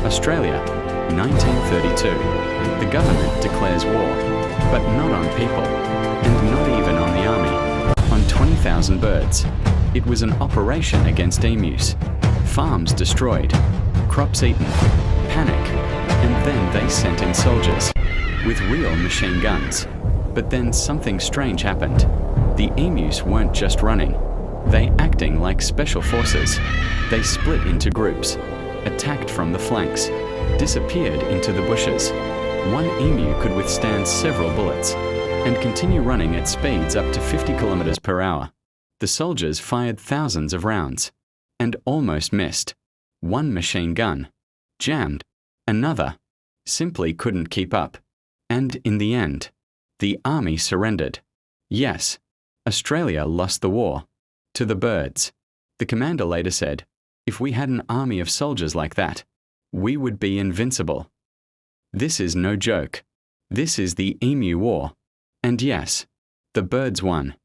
Australia, 1932. The government declares war, but not on people, and not even on the army. On 20,000 birds. It was an operation against emus. Farms destroyed, crops eaten, panic, and then they sent in soldiers with real machine guns. But then something strange happened. The emus weren't just running. They acting like special forces. They split into groups, attacked from the flanks, disappeared into the bushes. One emu could withstand several bullets and continue running at speeds up to 50 kilometers per hour. The soldiers fired thousands of rounds and almost missed. One machine gun jammed. Another simply couldn't keep up. And in the end, the army surrendered. Yes, Australia lost the war to the birds. The commander later said, "If we had an army of soldiers like that, we would be invincible." This is no joke. This is the Emu War. And yes, the birds won.